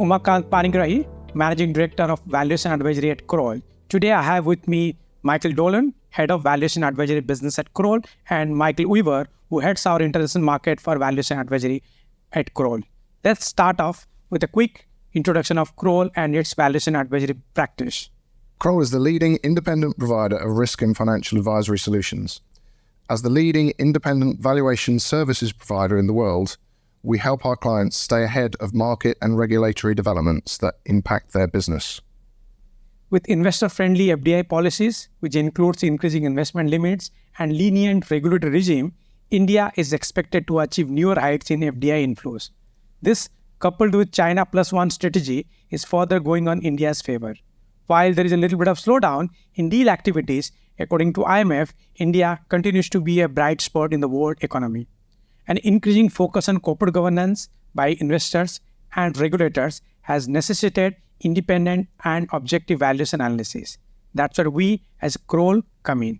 Umakanta Panigrahi, Managing Director of Valuation Advisory at Kroll. Today I have with me Michael Dolan, Head of Valuation Advisory Business at Kroll, and Michael Weaver, who heads our international market for Valuation Advisory at Kroll. Let's start off with a quick introduction of Kroll and its Valuation Advisory practice. Kroll is the leading independent provider of risk and financial advisory solutions. As the leading independent valuation services provider in the world, we help our clients stay ahead of market and regulatory developments that impact their business. With investor-friendly FDI policies, which includes increasing investment limits and lenient regulatory regime, India is expected to achieve newer heights in FDI inflows. This, coupled with China Plus One strategy, is further going on India's favor. While there is a little bit of slowdown in deal activities, according to IMF, India continues to be a bright spot in the world economy. An increasing focus on corporate governance by investors and regulators has necessitated independent and objective valuation analysis. That's where we as Kroll come in.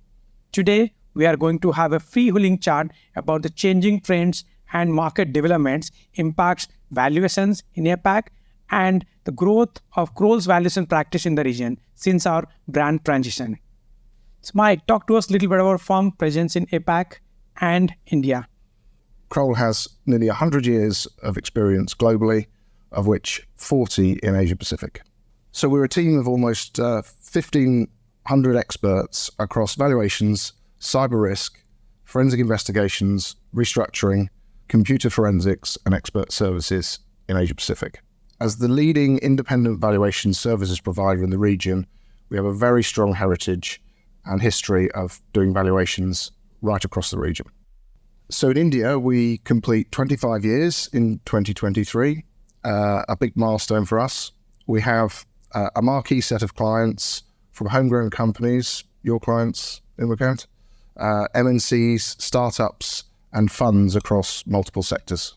Today, we are going to have a freewheeling chart about the changing trends and market developments impacts valuations in APAC and the growth of Kroll's valuation practice in the region since our brand transition. So Mike, talk to us a little bit about our firm presence in APAC and India. Kroll has nearly 100 years of experience globally, of which 40 in Asia Pacific. So we're a team of almost 1,500 experts across valuations, cyber risk, forensic investigations, restructuring, computer forensics, and expert services in Asia Pacific. As the leading independent valuation services provider in the region, we have a very strong heritage and history of doing valuations right across the region. So in India, we complete 25 years in 2023, a big milestone for us. We have a marquee set of clients from homegrown companies, your clients, Umakanta, MNCs, startups, and funds across multiple sectors.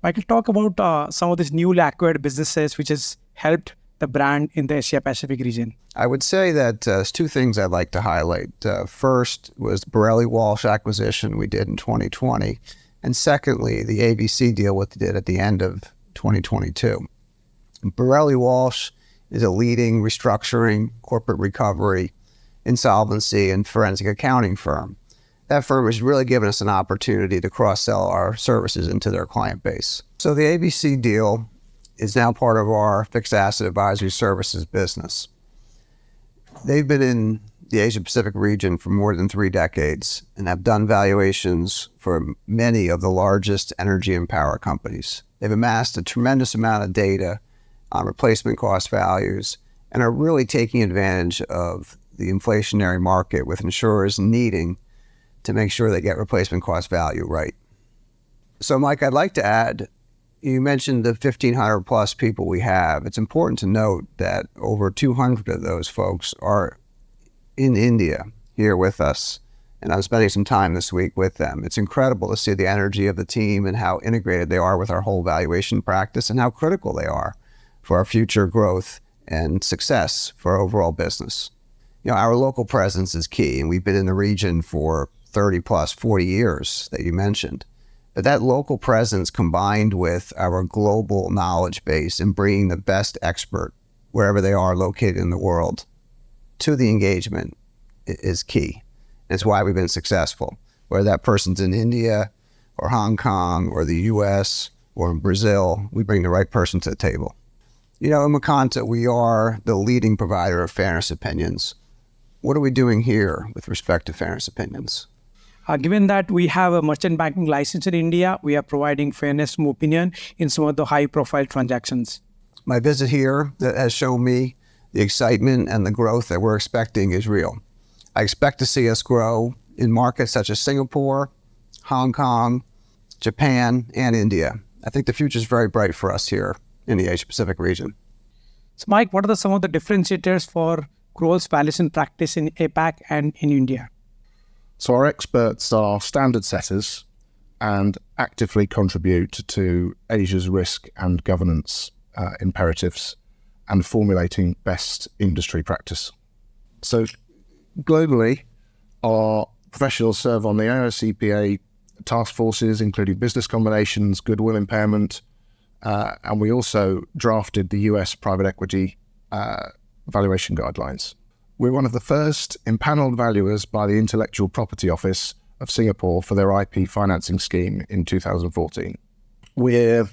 Michael, talk about some of these newly acquired businesses which has helped the brand in the Asia Pacific region. I would say that there's two things I'd like to highlight. First was the Borelli Walsh acquisition we did in 2020. And secondly, the ABC deal we did at the end of 2022. Borelli Walsh is a leading restructuring, corporate recovery, insolvency, and forensic accounting firm. That firm has really given us an opportunity to cross-sell our services into their client base. So the ABC deal is now part of our fixed asset advisory services business. They've been in the Asia Pacific region for more than 3 decades and have done valuations for many of the largest energy and power companies. They've amassed a tremendous amount of data on replacement cost values and are really taking advantage of the inflationary market with insurers needing to make sure they get replacement cost value right. So Mike, I'd like to add, you mentioned the 1,500 plus people we have. It's important to note that over 200 of those folks are in India here with us. And I'm spending some time this week with them. It's incredible to see the energy of the team and how integrated they are with our whole valuation practice and how critical they are for our future growth and success for our overall business. You know, our local presence is key, and we've been in the region for 30 plus, 40 years that you mentioned. But that local presence combined with our global knowledge base and bringing the best expert wherever they are located in the world to the engagement is key. It's why we've been successful. Whether that person's in India or Hong Kong or the US or in Brazil, we bring the right person to the table. You know, in Umakanta, we are the leading provider of fairness opinions. What are we doing here with respect to fairness opinions? Given that we have a merchant banking license in India, we are providing fairness opinion in some of the high-profile transactions. My visit here that has shown me the excitement and the growth that we're expecting is real. I expect to see us grow in markets such as Singapore, Hong Kong, Japan, and India. I think the future is very bright for us here in the Asia Pacific region. So Mike, what are some of the differentiators for Kroll's valuation practice in APAC and in India? So our experts are standard setters and actively contribute to Asia's risk and governance imperatives and formulating best industry practice. So globally, our professionals serve on the AICPA task forces, including business combinations, goodwill impairment, And we also drafted the US private equity valuation guidelines. We're one of the first impaneled valuers by the Intellectual Property Office of Singapore for their IP financing scheme in 2014. We're,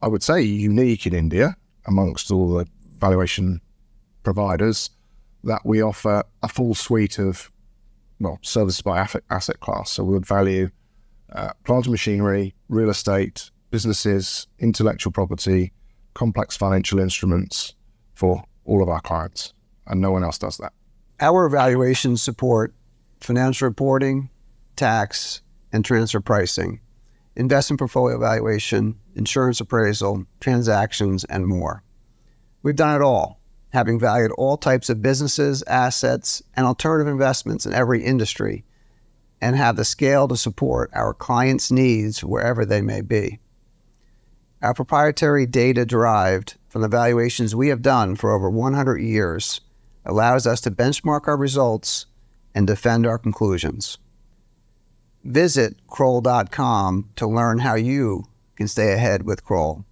I would say, unique in India amongst all the valuation providers that we offer a full suite of, services by asset class. So we would value plant and machinery, real estate, businesses, intellectual property, complex financial instruments for all of our clients. And no one else does that. Our valuations support financial reporting, tax, and transfer pricing, investment portfolio valuation, insurance appraisal, transactions, and more. We've done it all, having valued all types of businesses, assets, and alternative investments in every industry, and have the scale to support our clients' needs wherever they may be. Our proprietary data derived from the valuations we have done for over 100 years allows us to benchmark our results and defend our conclusions. Visit Kroll.com to learn how you can stay ahead with Kroll.